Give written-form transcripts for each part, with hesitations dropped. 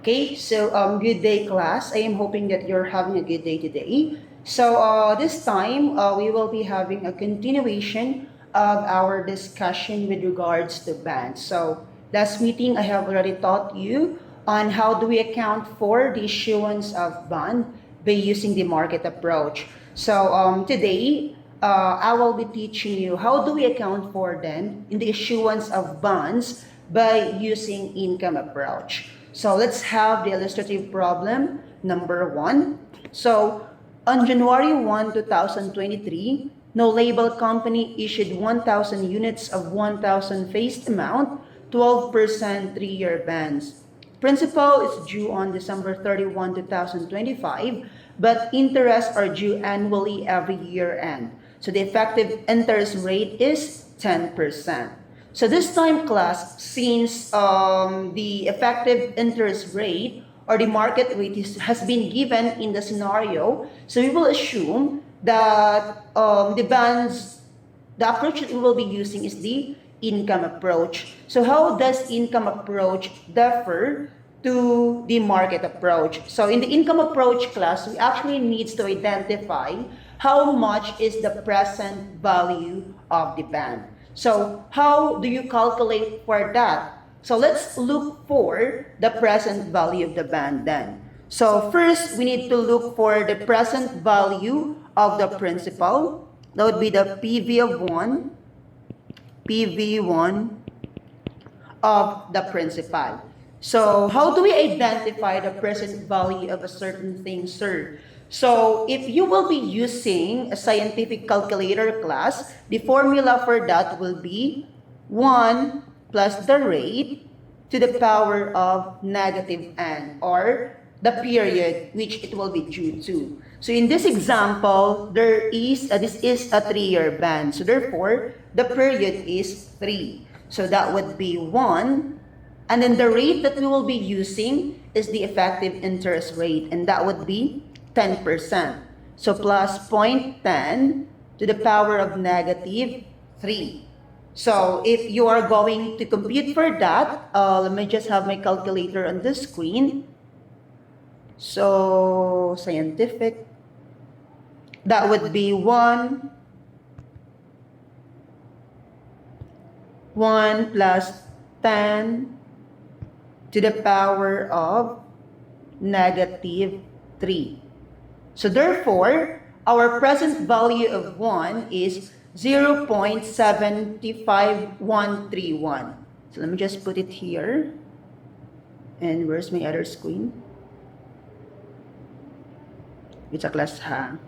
Okay, so good day, class. I am hoping that you're having a good day today. So this time we will be having a continuation of our discussion with regards to bands. So last meeting I have already taught you on how do we account for the issuance of bond by using the market approach. So today I will be teaching you how do we account for them in the issuance of bonds by using income approach. So let's have the illustrative problem number 1. So on January 1, 2023, no label company issued 1,000 units of 1,000 face amount, 12% 3-year bands. Principal is due on December 31, 2025, but interests are due annually every year end. So the effective interest rate is 10%. So this time, class, since the effective interest rate or the market rate has been given in the scenario, so we will assume that the approach that we will be using is the income approach. So how does income approach differ to the market approach? So in the income approach class, we actually need to identify how much is the present value of the band. So how do you calculate for that? So let's look for the present value of the band then. So first, we need to look for the present value of the principal. That would be the PV1 of the principal. So how do we identify the present value of a certain thing, sir? So if you will be using a scientific calculator class, the formula for that will be 1 plus the rate to the power of negative n, or the period which it will be due to. So in this example, this is a 3-year band. So therefore, the period is 3. So that would be 1. And then the rate that we will be using is the effective interest rate, and that would be 10%. So plus 0.10 to the power of negative 3. So if you are going to compute for that, let me just have my calculator on the screen. So scientific, that would be 1 plus 10 to the power of negative 3. So therefore, our present value of 1 is 0.75131. So let me just put it here. And where's my other screen? It's a class ha.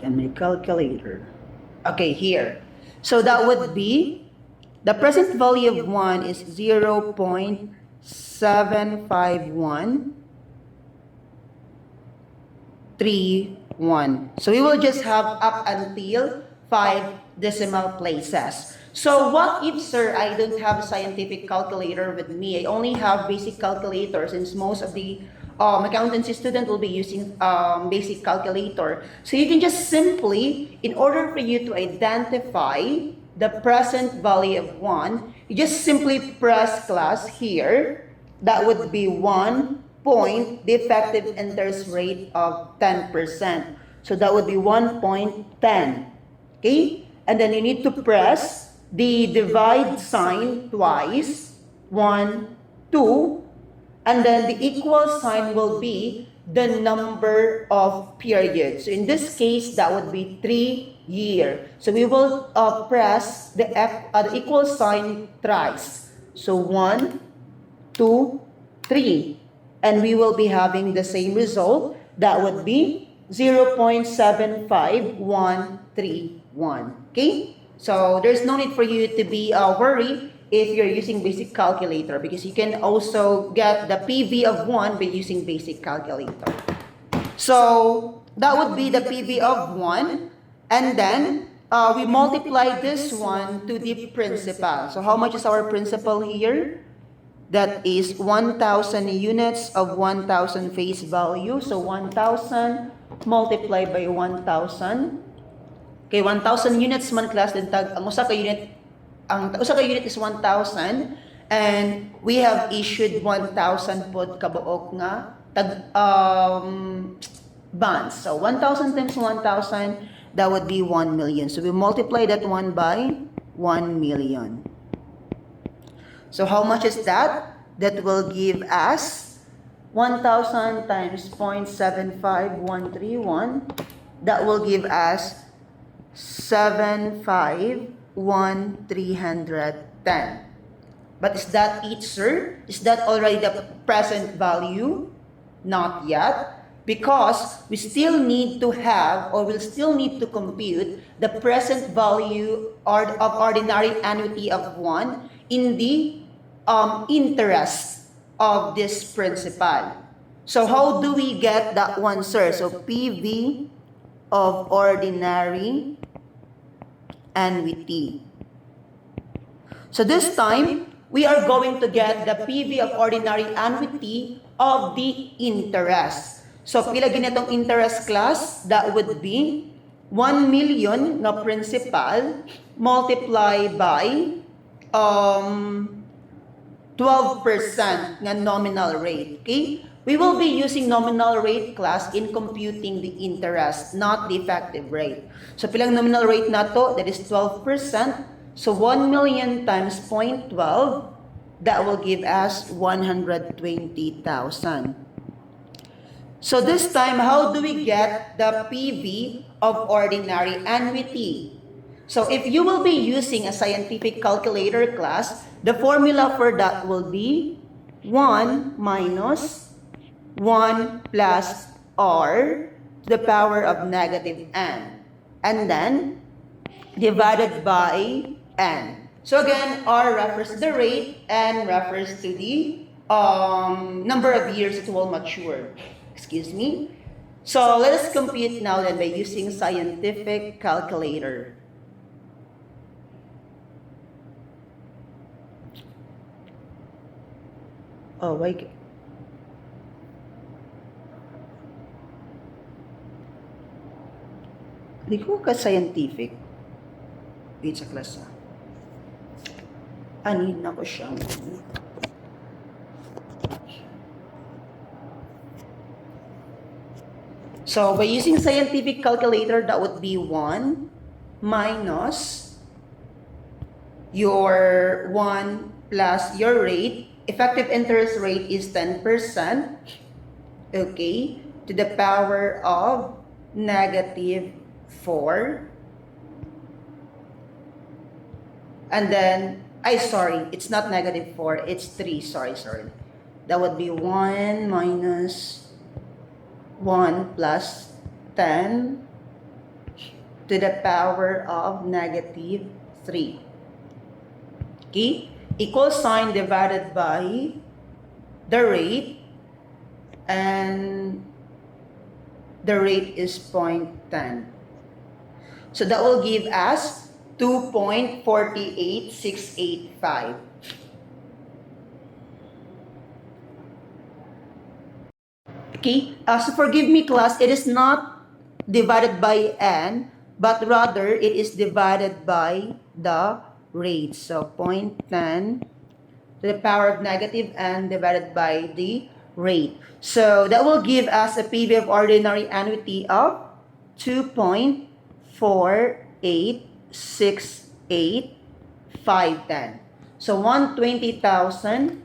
And my calculator. Okay, here. So that would be, the present value of 1 is 0.75131. So we will just have up until 5 decimal places. So what if, sir, I don't have a scientific calculator with me? I only have basic calculator, since most of the accountancy student will be using basic calculator. So you can just simply, in order for you to identify the present value of 1, you just simply press class here. That would be 1 point, the effective interest rate of 10%. So that would be 1.10. Okay? And then you need to press the divide sign twice, 1, 2, and then the equal sign will be the number of periods. So in this case, that would be 3 years. So we will press the equal sign thrice. So 1, 2, 3. And we will be having the same result. That would be 0.75131. Okay? So there's no need for you to be worried if you're using basic calculator, because you can also get the PV of 1 by using basic calculator. So that would be the PV of 1, and then we multiply this one to the principal. So how much is our principal here? That is 1,000 units of 1,000 face value. So 1,000 multiplied by 1,000 Okay, 1,000 units man class, then tag, ang usa ka unit, is 1,000, and we have issued 1,000 pod kabuok nga bonds. So 1,000 times 1,000, that would be 1 million. So we multiply that one by 1 million. So how much is that? That will give us 1,000 times 0.75131. That will give us 751,310. But is that it, sir? Is that already the present value? Not yet. Because we still need to have, or we'll still need to compute the present value of ordinary annuity of 1 in the interest of this principal. So how do we get that one, sir? So PV of ordinary annuity. So this time, we are going to get the PV of ordinary annuity of the interest. So, pila ginitong interest class? That would be 1 million na principal multiplied by 12% nga nominal rate. Okay? We will be using nominal rate class in computing the interest, not the effective rate. So, pilang nominal rate na to? That is 12%. So, 1 million times 0.12, that will give us 120,000. So this time, how do we get the PV of ordinary annuity? So if you will be using a scientific calculator class, the formula for that will be 1 minus 1 plus r to the power of negative n. And then, divided by n. So again, r refers to the rate, n refers to the number of years it will mature. Excuse me. So let us compute now then by using scientific calculator. Oh, wait. Hindi ko ka scientific. Wait sa class. Need na ko siyang. So, by using scientific calculator, that would be 1 minus your 1 plus your rate. Effective interest rate is 10%. Okay? To the power of negative 4. And then, sorry, it's not negative 4, it's 3. Sorry. That would be 1 minus 1 plus 10 to the power of negative 3. Okay? Equal sign divided by the rate, and the rate is 0.10. So that will give us 2.48685. Okay, so forgive me class, it is not divided by n, but rather it is divided by the rate. So 0.10 to the power of negative n divided by the rate. So that will give us a PV of ordinary annuity of 2.4868510. So 120,000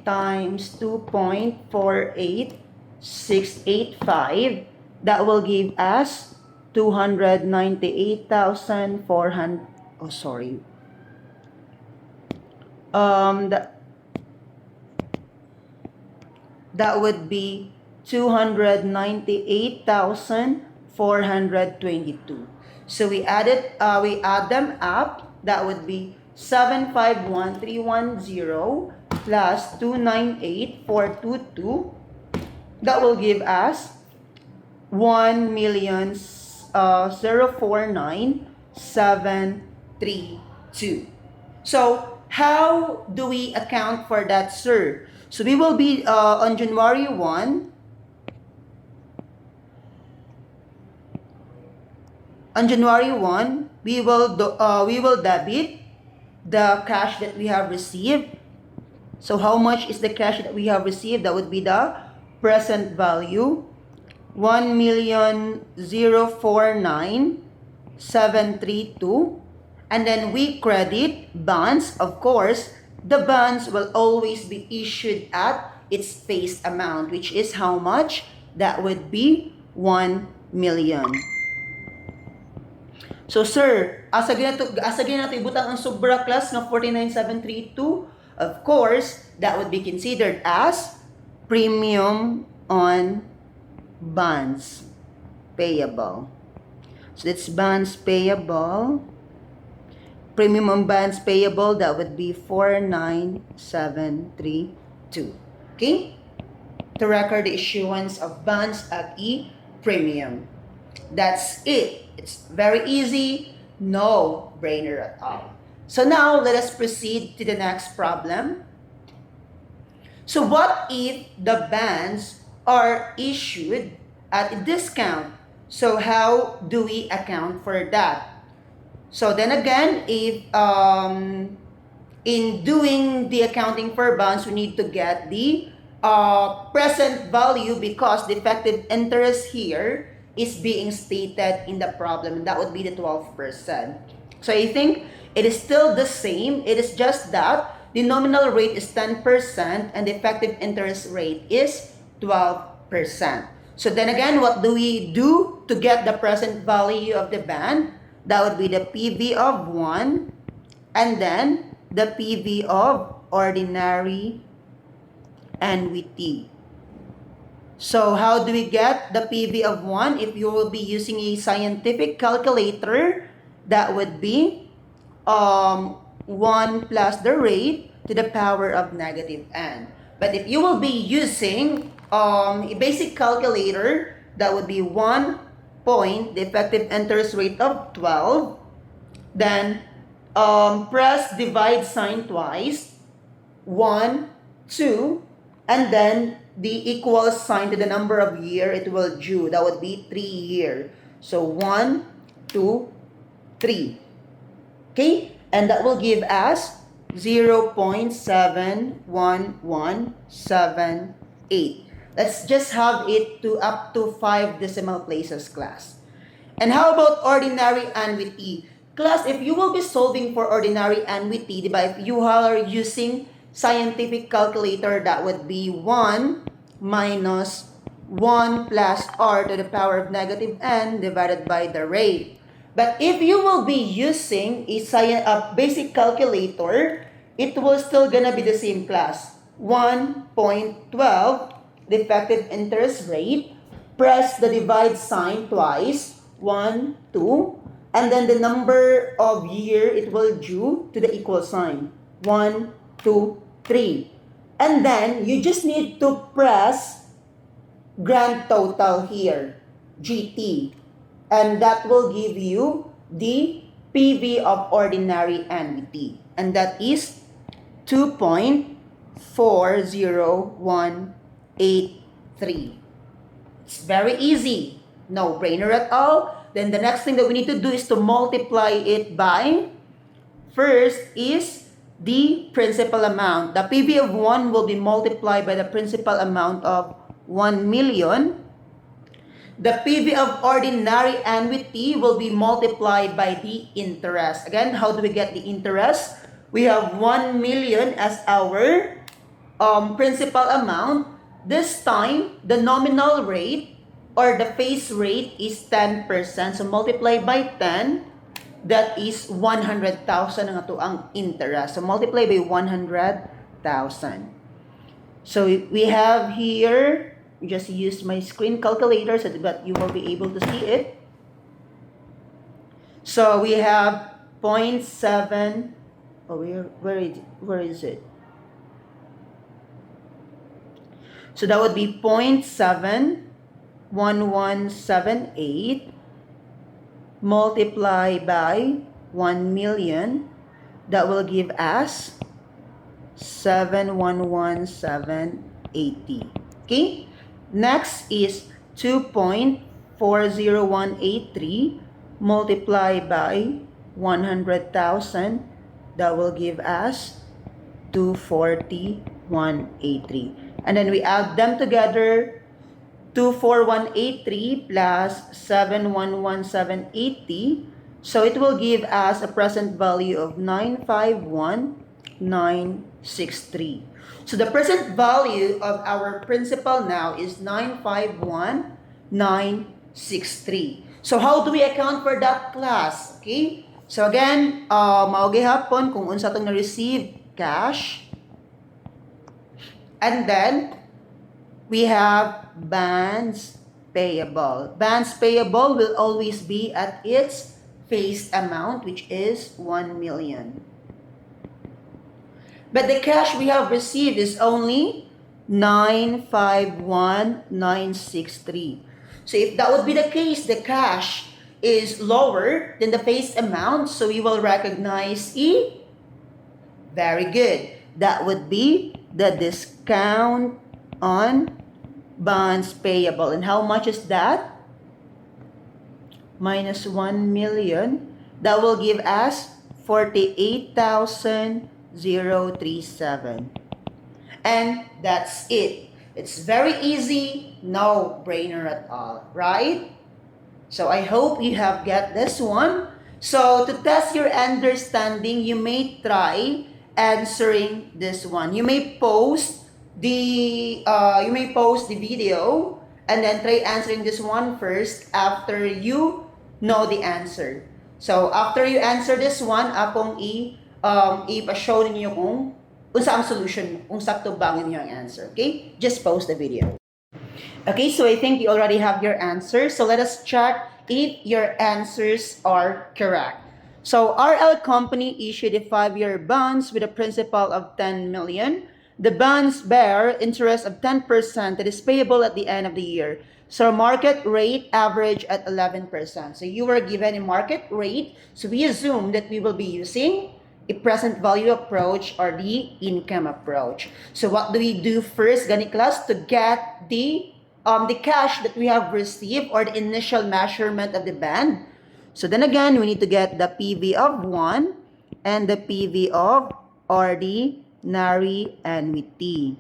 times 2.48685, that will give us 298,400. Oh, sorry. That would be 298,422. So we add them up. That would be 751,310 plus 298,422. That will give us 1,049,732. So how do we account for that, sir? So we will be on January 1. On January 1, we will debit the cash that we have received. So how much is the cash that we have received? That would be the present value, 1,049,732. And then we credit bonds. Of course, the bonds will always be issued at its face amount, which is how much? That would be 1 million. So sir, asa gina nato ibutang ang sobra class nga 49,732. Of course, that would be considered as premium on bonds payable. So that's bonds payable. Premium on bonds payable, that would be 49,732. Okay? To record the issuance of bonds at E premium. That's it. It's very easy, no brainer at all. So now, let us proceed to the next problem. So what if the bonds are issued at a discount? So how do we account for that? So then again, if in doing the accounting for bonds, we need to get the present value because the effective interest here is being stated in the problem, and that would be the 12%. So I think it is still the same. It is just that the nominal rate is 10% and the effective interest rate is 12%. So then again, what do we do to get the present value of the bond? That would be the PV of 1 and then the PV of ordinary annuity. So how do we get the PV of 1? If you will be using a scientific calculator, that would be 1 plus the rate to the power of negative n. But if you will be using a basic calculator, that would be 1 point, the effective interest rate of 12. Then press divide sign twice, 1, 2, and then the equal sign to the number of year it will due. That would be 3 year. So 1, 2, 3. Okay? And that will give us 0.71178. Let's just have it to up to 5 decimal places, class. And how about ordinary annuity? Class, if you will be solving for ordinary annuity, diba, if you are using scientific calculator, that would be 1 minus 1 plus r to the power of negative n divided by the rate. But if you will be using a basic calculator, it will still gonna be the same, class. 1.12, the effective interest rate, press the divide sign twice, 1, 2, and then the number of year it will due to the equal sign, 1, 2, 3. And then you just need to press grand total here, GT. And that will give you the PV of ordinary annuity. And that is 2.40183. It's very easy. No brainer at all. Then the next thing that we need to do is to multiply it by, first is the principal amount. The PV of 1 will be multiplied by the principal amount of 1 million. The PV of ordinary annuity will be multiplied by the interest. Again, how do we get the interest? We have 1 million as our principal amount. This time, the nominal rate or the face rate is 10%. So multiply by 10, that is 100,000 ang ato ang interest. So multiply by 100,000. So we have here, we just use my screen calculator so that you will be able to see it. So we have 0.7, where is it? So that would be 0.71178 multiplied by 1 million. That will give us 711,780. Okay? Next is 2.40183 multiply by 100,000, that will give us 24183. And then we add them together, 24183 plus 711,780. So it will give us a present value of 951,963. So the present value of our principal now is 951,963. So how do we account for that class? Okay? So again, maugay hapon kung unsa tong na-receive cash. And then we have bonds payable. Bonds payable will always be at its face amount, which is 1 million. But the cash we have received is only 951,963. So if that would be the case, the cash is lower than the face amount, so we will recognize E. Very good. That would be the discount on bonds payable. And how much is that? Minus 1 million. That will give us 48,037. And that's it. It's very easy, no brainer at all, right? So I hope you have get this one. So to test your understanding, you may try answering this one. You may post the video and then try answering this one first after you know the answer. So after you answer this one, akong i-show ninyo kung unsa ang solution, kung sakto ba ang inyong answer. Okay? Just post the video. Okay, so I think you already have your answer. So let us check if your answers are correct. So RL Company issued a 5-year bonds with a principal of 10 million. The bonds bear interest of 10% that is payable at the end of the year. So market rate average at 11%. So you were given a market rate. So we assume that we will be using a present value approach or the income approach. So what do we do first, gani class, to get the cash that we have received or the initial measurement of the band? So then again, we need to get the PV of 1 and the PV of ordinary annuity.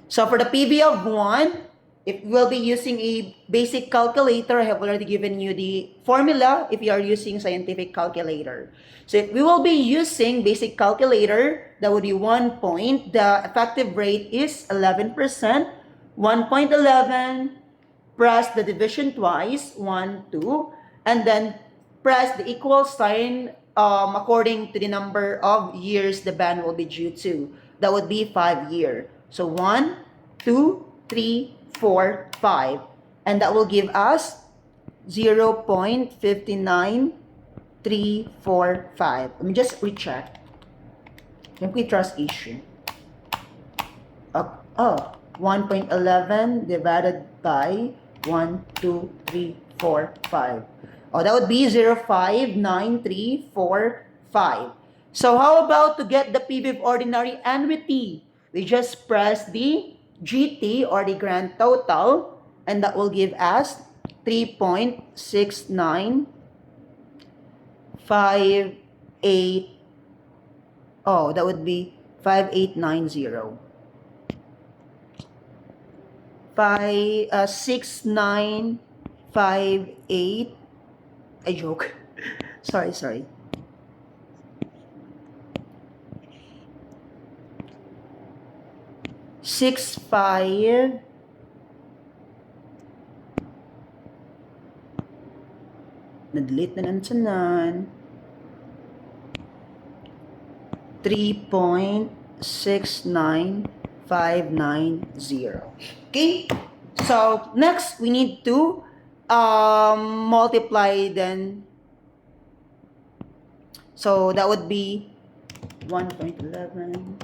So for the PV of 1, if we'll be using a basic calculator, I have already given you the formula if you are using scientific calculator. So if we will be using basic calculator, that would be 1 point. The effective rate is 11%. 1.11, press the division twice, 1, 2, and then press the equal sign according to the number of years the band will be due to. That would be 5 years. So 1, 2, 3, 4, 5. And that will give us 0.59345. Let me just recheck. Complete trust issue. 1.11 divided by 1, 2, 3, 4, 5. Oh, that would be 0.59345. So how about to get the PV of ordinary annuity? We just press the GT or the grand total, and that will give us 3.6958. Oh, that would be 5890. 6958. I joke. sorry. 6.5 na-delete na nansanan 3.69590. Okay, so next we need to multiply then. So that would be 1.11.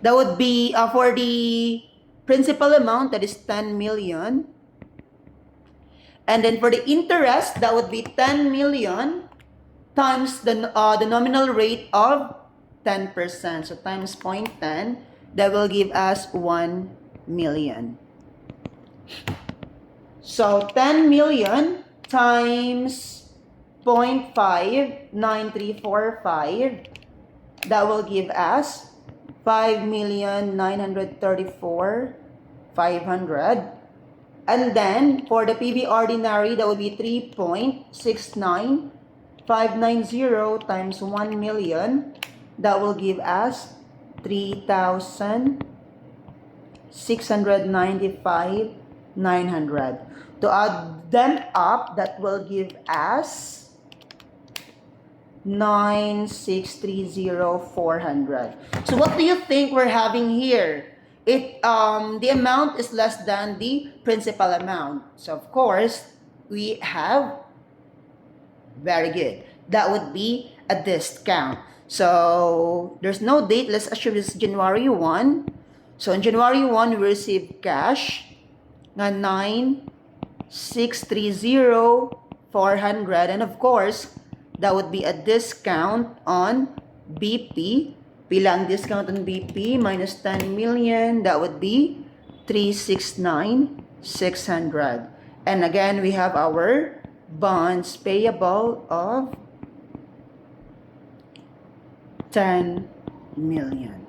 That would be for the principal amount, that is 10 million. And then for the interest, that would be 10 million times the nominal rate of 10%. So times 0.10, that will give us 1 million. So 10 million times 0.59345, that will give us 5,934,500. And then for the PB ordinary, that would be 3.69590 times 1 million. That will give us 3,695,900. To add them up, that will give us 9,630,400. So what do you think we're having here? The amount is less than the principal amount. So of course, we have, very good, that would be a discount. So there's no date. Let's assume this is January 1. So in January 1, we received cash na 9,630,400, and of course, that would be a discount on BP. Bilang discount on BP minus 10 million, that would be 369,600. And again, we have our bonds payable of 10 million.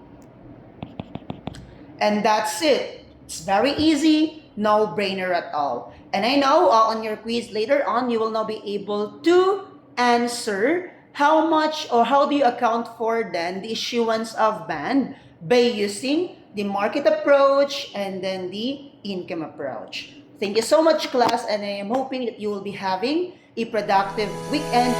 And that's it. It's very easy, no brainer at all. And I know on your quiz later on, you will now be able to answer how much or how do you account for then the issuance of bond by using the market approach and then the income approach. Thank you so much, class, and I am hoping that you will be having a productive weekend.